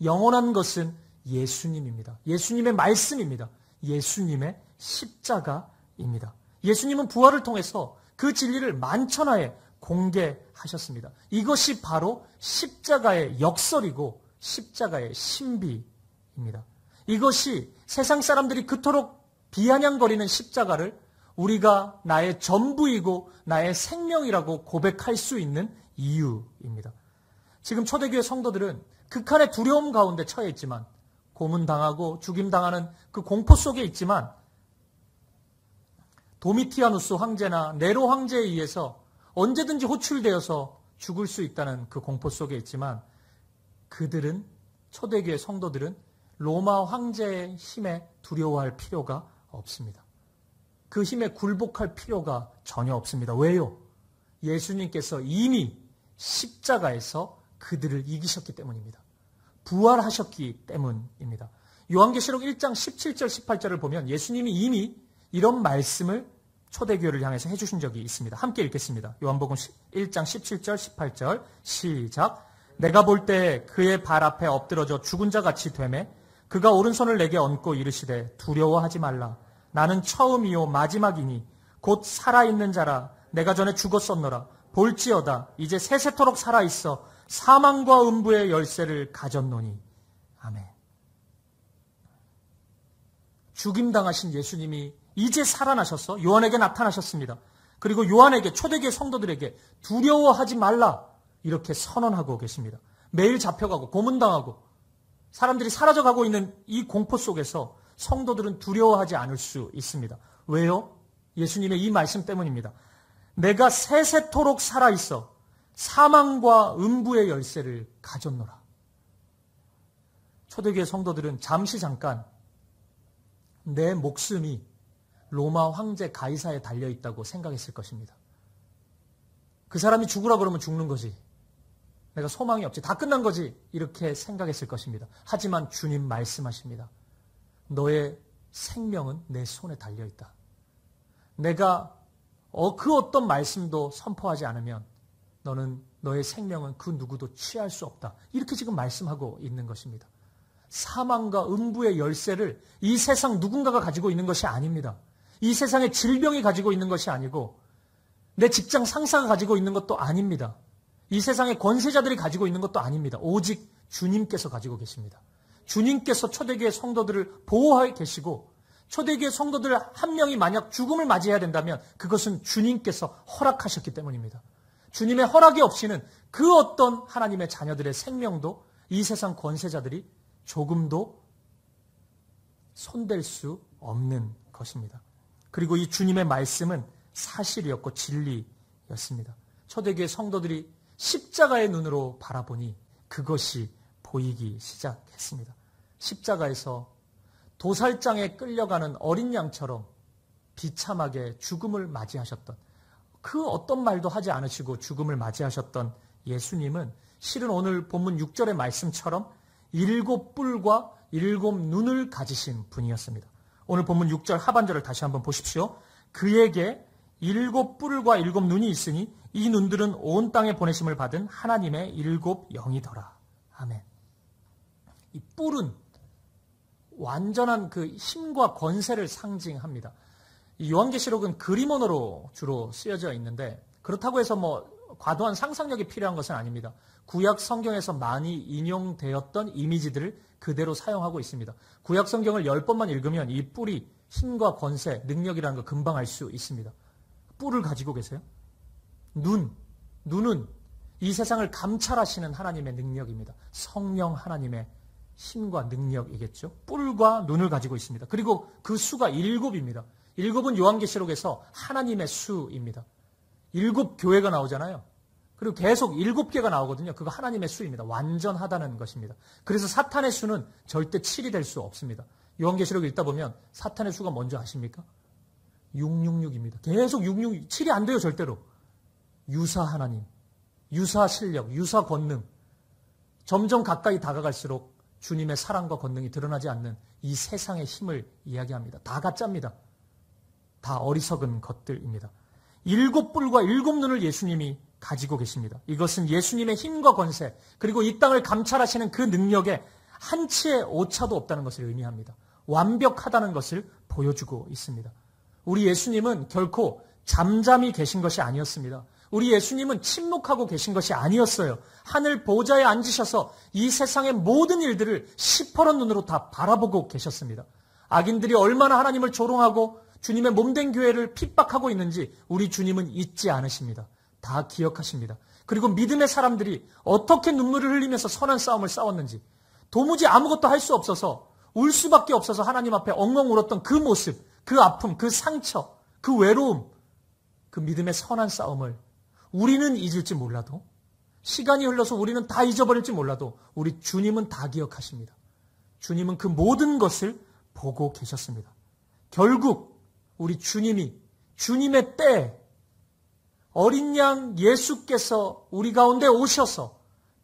영원한 것은 예수님입니다. 예수님의 말씀입니다. 예수님의 십자가입니다. 예수님은 부활을 통해서 그 진리를 만천하에 공개하셨습니다. 이것이 바로 십자가의 역설이고 십자가의 신비입니다. 이것이 세상 사람들이 그토록 비아냥거리는 십자가를 우리가 나의 전부이고 나의 생명이라고 고백할 수 있는 이유입니다. 지금 초대교회 성도들은 극한의 두려움 가운데 처해 있지만, 고문당하고 죽임당하는 그 공포 속에 있지만, 도미티아누스 황제나 네로 황제에 의해서 언제든지 호출되어서 죽을 수 있다는 그 공포 속에 있지만, 그들은, 초대교회 성도들은 로마 황제의 힘에 두려워할 필요가 없습니다. 그 힘에 굴복할 필요가 전혀 없습니다. 왜요? 예수님께서 이미 십자가에서 그들을 이기셨기 때문입니다. 부활하셨기 때문입니다. 요한계시록 1장 17절 18절을 보면 예수님이 이미 이런 말씀을 초대교회를 향해서 해주신 적이 있습니다. 함께 읽겠습니다. 요한복음 1장 17절 18절 시작. 내가 볼 때 그의 발 앞에 엎드러져 죽은 자 같이 되매 그가 오른손을 내게 얹고 이르시되 두려워하지 말라. 나는 처음이요 마지막이니 곧 살아있는 자라. 내가 전에 죽었었노라. 볼지어다 이제 세세토록 살아있어 사망과 음부의 열쇠를 가졌노니. 아멘. 죽임당하신 예수님이 이제 살아나셔서 요한에게 나타나셨습니다. 그리고 요한에게, 초대교회 성도들에게 두려워하지 말라 이렇게 선언하고 계십니다. 매일 잡혀가고 고문당하고 사람들이 사라져가고 있는 이 공포 속에서 성도들은 두려워하지 않을 수 있습니다. 왜요? 예수님의 이 말씀 때문입니다. 내가 세세토록 살아있어 사망과 음부의 열쇠를 가졌노라. 초대교회 성도들은 잠시 잠깐 내 목숨이 로마 황제 가이사에 달려있다고 생각했을 것입니다. 그 사람이 죽으라 그러면 죽는 거지. 내가 소망이 없지. 다 끝난 거지. 이렇게 생각했을 것입니다. 하지만 주님 말씀하십니다. 너의 생명은 내 손에 달려있다. 내가 그 어떤 말씀도 선포하지 않으면 너는, 너의 생명은 그 누구도 취할 수 없다. 이렇게 지금 말씀하고 있는 것입니다. 사망과 음부의 열쇠를 이 세상 누군가가 가지고 있는 것이 아닙니다. 이 세상의 질병이 가지고 있는 것이 아니고 내 직장 상사가 가지고 있는 것도 아닙니다. 이 세상의 권세자들이 가지고 있는 것도 아닙니다. 오직 주님께서 가지고 계십니다. 주님께서 초대교회 성도들을 보호하고 계시고 초대교회 성도들 한 명이 만약 죽음을 맞이해야 된다면 그것은 주님께서 허락하셨기 때문입니다. 주님의 허락이 없이는 그 어떤 하나님의 자녀들의 생명도 이 세상 권세자들이 조금도 손댈 수 없는 것입니다. 그리고 이 주님의 말씀은 사실이었고 진리였습니다. 초대교회 성도들이 십자가의 눈으로 바라보니 그것이 보이기 시작했습니다. 십자가에서 도살장에 끌려가는 어린 양처럼 비참하게 죽음을 맞이하셨던, 그 어떤 말도 하지 않으시고 죽음을 맞이하셨던 예수님은 실은 오늘 본문 6절의 말씀처럼 7 뿔과 7 눈을 가지신 분이었습니다. 오늘 본문 6절 하반절을 다시 한번 보십시오. 그에게 7 뿔과 7 눈이 있으니 이 눈들은 온 땅에 보내심을 받은 하나님의 7 영이더라. 아멘. 이 뿔은 완전한 그 힘과 권세를 상징합니다. 이 요한계시록은 그림 언어로 주로 쓰여져 있는데 그렇다고 해서 과도한 상상력이 필요한 것은 아닙니다. 구약 성경에서 많이 인용되었던 이미지들을 그대로 사용하고 있습니다. 구약 성경을 10번만 읽으면 이 뿔이 힘과 권세, 능력이라는 거 금방 알 수 있습니다. 뿔을 가지고 계세요? 눈은 이 세상을 감찰하시는 하나님의 능력입니다. 성령 하나님의 힘과 능력이겠죠. 뿔과 눈을 가지고 있습니다. 그리고 그 수가 7입니다. 7은 요한계시록에서 하나님의 수입니다. 7 교회가 나오잖아요. 그리고 계속 7개가 나오거든요. 그거 하나님의 수입니다. 완전하다는 것입니다. 그래서 사탄의 수는 절대 7이 될 수 없습니다. 요한계시록 읽다 보면 사탄의 수가 뭔지 아십니까? 666입니다. 계속 666, 7이 안 돼요, 절대로. 유사 하나님, 유사 실력, 유사 권능. 점점 가까이 다가갈수록 주님의 사랑과 권능이 드러나지 않는 이 세상의 힘을 이야기합니다. 다 가짜입니다. 다 어리석은 것들입니다. 7뿔과 7눈을 예수님이 가지고 계십니다. 이것은 예수님의 힘과 권세, 그리고 이 땅을 감찰하시는 그 능력에 한치의 오차도 없다는 것을 의미합니다. 완벽하다는 것을 보여주고 있습니다. 우리 예수님은 결코 잠잠히 계신 것이 아니었습니다. 우리 예수님은 침묵하고 계신 것이 아니었어요. 하늘 보좌에 앉으셔서 이 세상의 모든 일들을 시퍼런 눈으로 다 바라보고 계셨습니다. 악인들이 얼마나 하나님을 조롱하고 주님의 몸된 교회를 핍박하고 있는지 우리 주님은 잊지 않으십니다. 다 기억하십니다. 그리고 믿음의 사람들이 어떻게 눈물을 흘리면서 선한 싸움을 싸웠는지, 도무지 아무것도 할 수 없어서 울 수밖에 없어서 하나님 앞에 엉엉 울었던 그 모습, 그 아픔, 그 상처, 그 외로움, 그 믿음의 선한 싸움을 우리는 잊을지 몰라도, 시간이 흘러서 우리는 다 잊어버릴지 몰라도 우리 주님은 다 기억하십니다. 주님은 그 모든 것을 보고 계셨습니다. 결국 우리 주님이 주님의 때에 어린 양 예수께서 우리 가운데 오셔서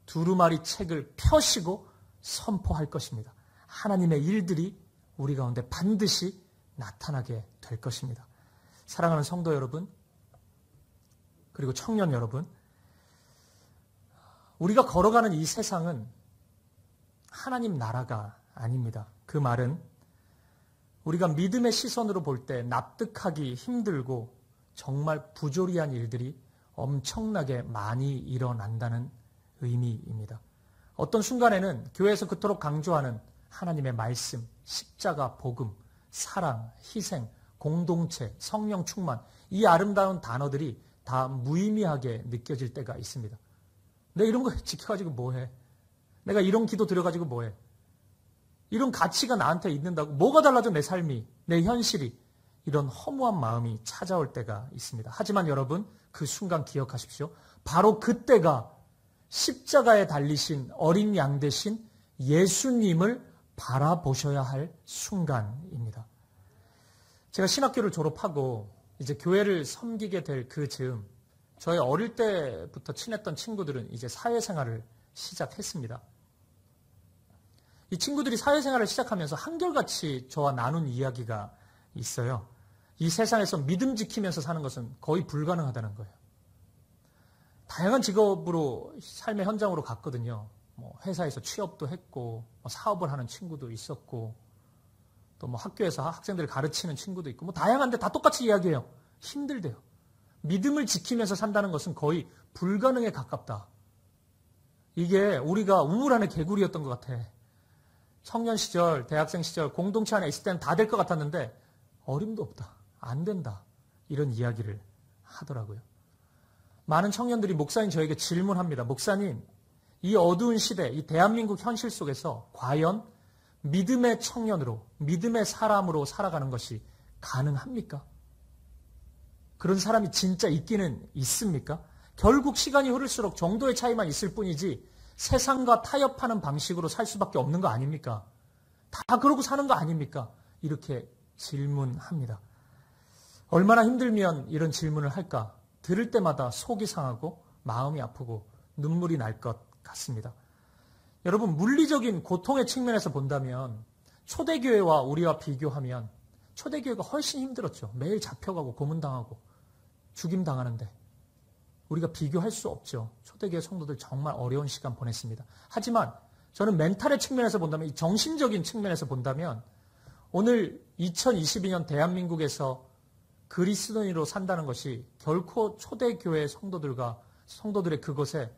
두루마리 책을 펴시고 선포할 것입니다. 하나님의 일들이 우리 가운데 반드시 나타나게 될 것입니다. 사랑하는 성도 여러분, 그리고 청년 여러분, 우리가 걸어가는 이 세상은 하나님 나라가 아닙니다. 그 말은 우리가 믿음의 시선으로 볼 때 납득하기 힘들고 정말 부조리한 일들이 엄청나게 많이 일어난다는 의미입니다. 어떤 순간에는 교회에서 그토록 강조하는 하나님의 말씀, 십자가, 복음, 사랑, 희생, 공동체, 성령 충만, 이 아름다운 단어들이 다 무의미하게 느껴질 때가 있습니다. 내가 이런 거 지켜가지고 뭐해? 내가 이런 기도 드려가지고 뭐해? 이런 가치가 나한테 있는다고 뭐가 달라져 내 삶이, 내 현실이, 이런 허무한 마음이 찾아올 때가 있습니다. 하지만 여러분, 그 순간 기억하십시오. 바로 그때가 십자가에 달리신 어린 양 대신 예수님을 바라보셔야 할 순간입니다. 제가 신학교를 졸업하고 이제 교회를 섬기게 될 그 즈음, 저의 어릴 때부터 친했던 친구들은 이제 사회생활을 시작했습니다. 이 친구들이 사회생활을 시작하면서 한결같이 저와 나눈 이야기가 있어요. 이 세상에서 믿음 지키면서 사는 것은 거의 불가능하다는 거예요. 다양한 직업으로 삶의 현장으로 갔거든요. 회사에서 취업도 했고, 사업을 하는 친구도 있었고, 또 학교에서 학생들을 가르치는 친구도 있고, 다양한데 다 똑같이 이야기해요. 힘들대요. 믿음을 지키면서 산다는 것은 거의 불가능에 가깝다. 이게 우리가 우물 안의 개구리였던 것 같아. 청년 시절, 대학생 시절, 공동체 안에 있을 때는 다 될 것 같았는데 어림도 없다. 안 된다. 이런 이야기를 하더라고요. 많은 청년들이 목사님 저에게 질문합니다. 목사님, 이 어두운 시대, 이 대한민국 현실 속에서 과연 믿음의 청년으로, 믿음의 사람으로 살아가는 것이 가능합니까? 그런 사람이 진짜 있기는 있습니까? 결국 시간이 흐를수록 정도의 차이만 있을 뿐이지 세상과 타협하는 방식으로 살 수밖에 없는 거 아닙니까? 다 그러고 사는 거 아닙니까? 이렇게 질문합니다. 얼마나 힘들면 이런 질문을 할까? 들을 때마다 속이 상하고 마음이 아프고 눈물이 날 것 같습니다. 여러분, 물리적인 고통의 측면에서 본다면 초대교회와 우리와 비교하면 초대교회가 훨씬 힘들었죠. 매일 잡혀가고 고문당하고 죽임당하는데 우리가 비교할 수 없죠. 초대교회 성도들 정말 어려운 시간 보냈습니다. 하지만 저는 멘탈의 측면에서 본다면, 이 정신적인 측면에서 본다면 오늘 2022년 대한민국에서 그리스도인으로 산다는 것이 결코 초대교회 성도들의 그것에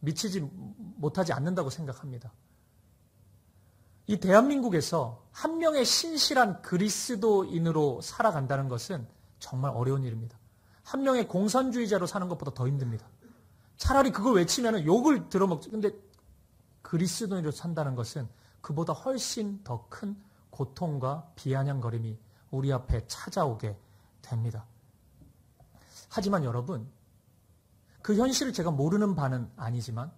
미치지 못하지 않는다고 생각합니다. 이 대한민국에서 한 명의 신실한 그리스도인으로 살아간다는 것은 정말 어려운 일입니다. 한 명의 공산주의자로 사는 것보다 더 힘듭니다. 차라리 그걸 외치면 욕을 들어먹죠. 근데 그리스도인으로 산다는 것은 그보다 훨씬 더 큰 고통과 비아냥거림이 우리 앞에 찾아오게 됩니다. 하지만 여러분, 그 현실을 제가 모르는 바는 아니지만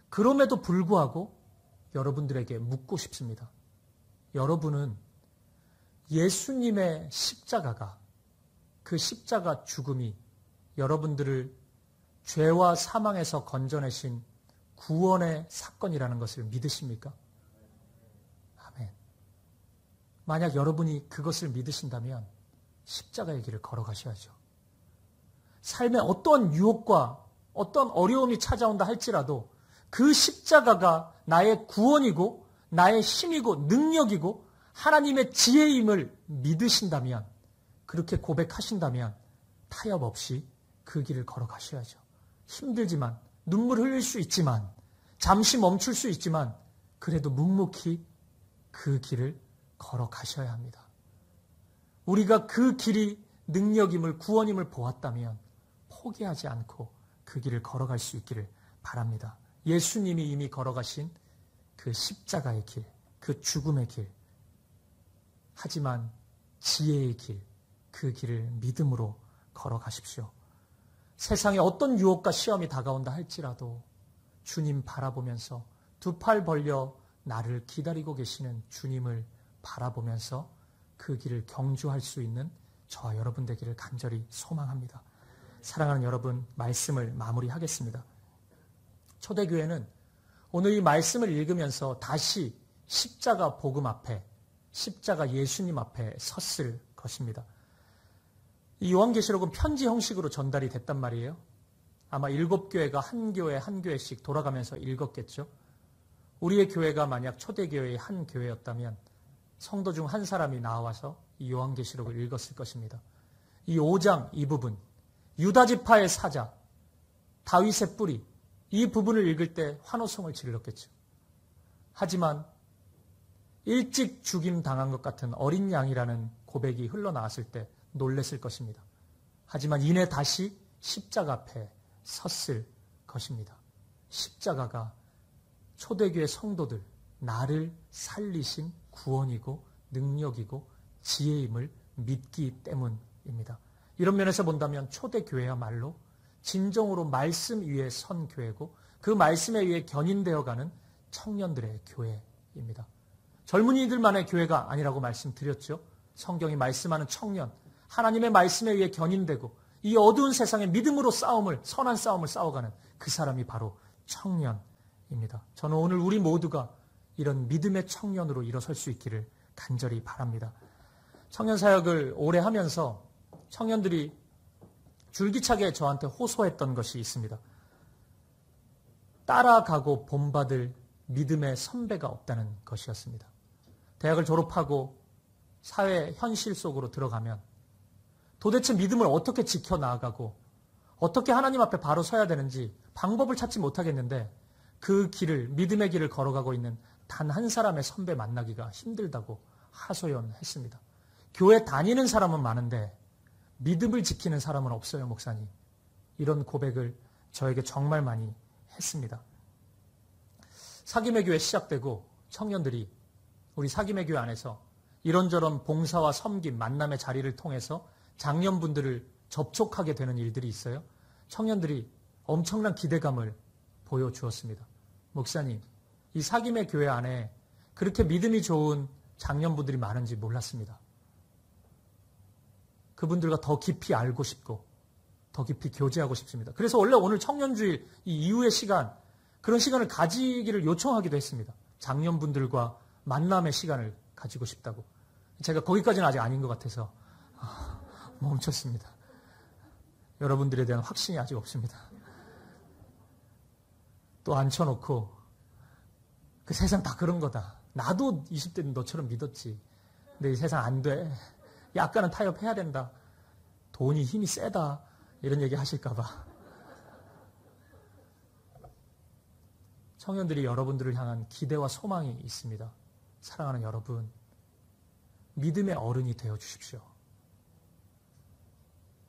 그럼에도 불구하고 여러분들에게 묻고 싶습니다. 여러분은 예수님의 십자가가, 그 십자가 죽음이 여러분들을 죄와 사망에서 건져내신 구원의 사건이라는 것을 믿으십니까? 아멘. 만약 여러분이 그것을 믿으신다면 십자가의 길을 걸어가셔야죠. 삶에 어떤 유혹과 어떤 어려움이 찾아온다 할지라도 그 십자가가 나의 구원이고 나의 힘이고 능력이고 하나님의 지혜임을 믿으신다면, 그렇게 고백하신다면 타협 없이 그 길을 걸어가셔야죠. 힘들지만, 눈물 흘릴 수 있지만, 잠시 멈출 수 있지만 그래도 묵묵히 그 길을 걸어가셔야 합니다. 우리가 그 길이 능력임을, 구원임을 보았다면 포기하지 않고 그 길을 걸어갈 수 있기를 바랍니다. 예수님이 이미 걸어가신 그 십자가의 길, 그 죽음의 길, 하지만 지혜의 길, 그 길을 믿음으로 걸어가십시오. 세상에 어떤 유혹과 시험이 다가온다 할지라도 주님 바라보면서 두 팔 벌려 나를 기다리고 계시는 주님을 바라보면서 그 길을 경주할 수 있는 저와 여러분 되기를 간절히 소망합니다. 사랑하는 여러분, 말씀을 마무리하겠습니다. 초대교회는 오늘 이 말씀을 읽으면서 다시 십자가 복음 앞에, 십자가 예수님 앞에 섰을 것입니다. 이 요한계시록은 편지 형식으로 전달이 됐단 말이에요. 아마 7교회가 한 교회 한 교회씩 돌아가면서 읽었겠죠. 우리의 교회가 만약 초대교회의 한 교회였다면 성도 중 한 사람이 나와서 이 요한계시록을 읽었을 것입니다. 이 5장 이 부분, 유다지파의 사자, 다윗의 뿌리, 이 부분을 읽을 때 환호성을 질렀겠죠. 하지만 일찍 죽임 당한 것 같은 어린 양이라는 고백이 흘러나왔을 때 놀랬을 것입니다. 하지만 이내 다시 십자가 앞에 섰을 것입니다. 십자가가 초대교회 성도들, 나를 살리신 구원이고 능력이고 지혜임을 믿기 때문입니다. 이런 면에서 본다면 초대교회야말로 진정으로 말씀 위에 선 교회고 그 말씀에 의해 견인되어가는 청년들의 교회입니다. 젊은이들만의 교회가 아니라고 말씀드렸죠. 성경이 말씀하는 청년, 하나님의 말씀에 의해 견인되고 이 어두운 세상에 믿음으로 싸움을, 선한 싸움을 싸워가는 그 사람이 바로 청년입니다. 저는 오늘 우리 모두가 이런 믿음의 청년으로 일어설 수 있기를 간절히 바랍니다. 청년 사역을 오래 하면서 청년들이 줄기차게 저한테 호소했던 것이 있습니다. 따라가고 본받을 믿음의 선배가 없다는 것이었습니다. 대학을 졸업하고 사회 현실 속으로 들어가면 도대체 믿음을 어떻게 지켜나가고 어떻게 하나님 앞에 바로 서야 되는지 방법을 찾지 못하겠는데 그 길을, 믿음의 길을 걸어가고 있는 단 한 사람의 선배 만나기가 힘들다고 하소연했습니다. 교회 다니는 사람은 많은데 믿음을 지키는 사람은 없어요, 목사님. 이런 고백을 저에게 정말 많이 했습니다. 사김의 교회 시작되고 청년들이 우리 사김의 교회 안에서 이런저런 봉사와 섬김, 만남의 자리를 통해서 장년분들을 접촉하게 되는 일들이 있어요. 청년들이 엄청난 기대감을 보여주었습니다. 목사님, 이 사김의 교회 안에 그렇게 믿음이 좋은 장년분들이 많은지 몰랐습니다. 그분들과 더 깊이 알고 싶고 더 깊이 교제하고 싶습니다. 그래서 원래 오늘 청년주일 이 이후의 시간, 그런 시간을 가지기를 요청하기도 했습니다. 장년분들과 만남의 시간을 가지고 싶다고. 제가 거기까지는 아직 아닌 것 같아서 멈췄습니다. 여러분들에 대한 확신이 아직 없습니다. 또 앉혀놓고 그 세상 다 그런 거다. 나도 20대는 너처럼 믿었지. 근데 이 세상 안 돼. 약간은 타협해야 된다. 돈이 힘이 세다. 이런 얘기 하실까 봐. 청년들이 여러분들을 향한 기대와 소망이 있습니다. 사랑하는 여러분, 믿음의 어른이 되어 주십시오.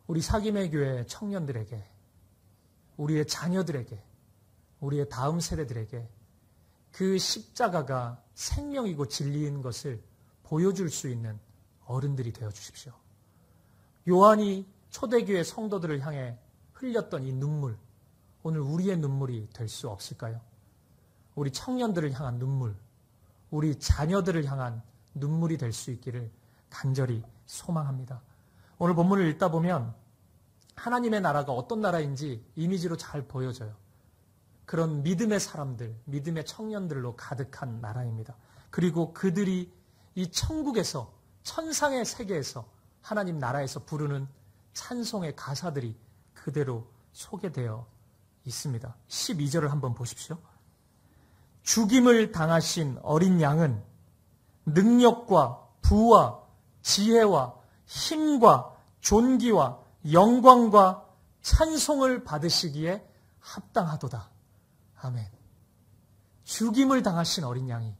우리 사김의 교회 청년들에게, 우리의 자녀들에게, 우리의 다음 세대들에게 그 십자가가 생명이고 진리인 것을 보여줄 수 있는 어른들이 되어 주십시오. 요한이 초대교회 성도들을 향해 흘렸던 이 눈물, 오늘 우리의 눈물이 될 수 없을까요? 우리 청년들을 향한 눈물, 우리 자녀들을 향한 눈물이 될 수 있기를 간절히 소망합니다. 오늘 본문을 읽다 보면 하나님의 나라가 어떤 나라인지 이미지로 잘 보여져요. 그런 믿음의 사람들, 믿음의 청년들로 가득한 나라입니다. 그리고 그들이 이 천국에서, 천상의 세계에서, 하나님 나라에서 부르는 찬송의 가사들이 그대로 소개되어 있습니다. 12절을 한번 보십시오. 죽임을 당하신 어린 양은 능력과 부와 지혜와 힘과 존귀와 영광과 찬송을 받으시기에 합당하도다. 아멘. 죽임을 당하신 어린 양이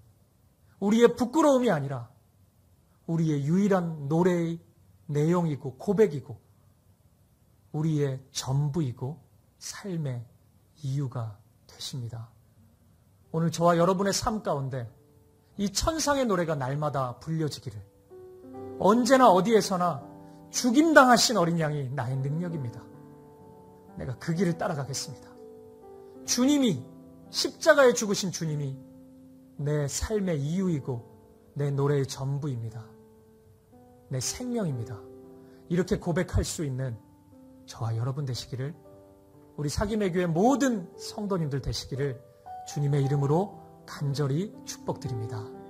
우리의 부끄러움이 아니라 우리의 유일한 노래의 내용이고 고백이고 우리의 전부이고 삶의 이유가 되십니다. 오늘 저와 여러분의 삶 가운데 이 천상의 노래가 날마다 불려지기를, 언제나 어디에서나 죽임당하신 어린 양이 나의 능력입니다. 내가 그 길을 따라가겠습니다. 주님이, 십자가에 죽으신 주님이 내 삶의 이유이고 내 노래의 전부입니다. 내 생명입니다. 이렇게 고백할 수 있는 저와 여러분 되시기를, 우리 사김의 교회 모든 성도님들 되시기를 주님의 이름으로 간절히 축복드립니다.